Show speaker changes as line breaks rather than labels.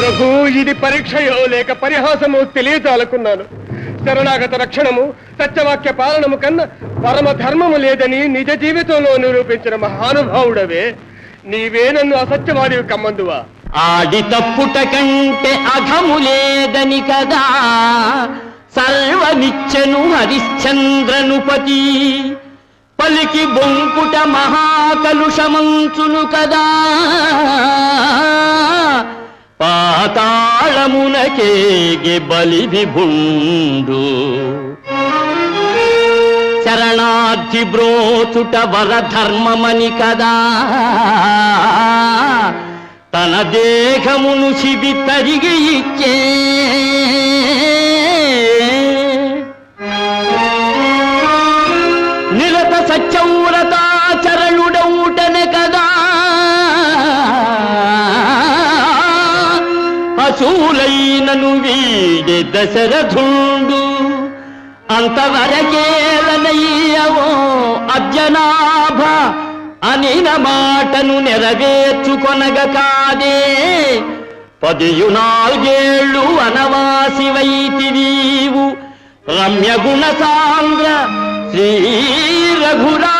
ప్రభు, ఇది పరీక్షయో లేక పరిహాసమో తెలియజాలకున్నాను. శరణాగత రక్షణము సత్యవాక్య పాలనము కన్నా పరమ ధర్మము లేదని నిజ జీవితంలో నిరూపించిన మహానుభావుడవే. నీవే నన్ను అసత్యవాదివి కమ్మందువా?
ఆడి తప్పుట కంటే అఘము లేదని కదా సర్వనిచ్చెను హరిశ్చంద్రనుపతి. పలికి బొంకుట మహాకలుషమంచును కదా పాతాళమునకేగే బలి విభుండు. శరణార్థి బ్రోచుట వరధర్మమని కదా తన దేహమును శిబి తరిగి ఇచ్చే. నిరత సత్యవ్రతాచరణుడౌటనే కదా అసూలైనను వీడే దశరథుండు. అంతవరకేలనయ్యవో అర్జనాభ అనిన మాటను నెరవేర్చుకొనగ కాదే 14 వనవాసివైతిరీవు రమ్య గుణ సాంద్ర శ్రీ రఘురా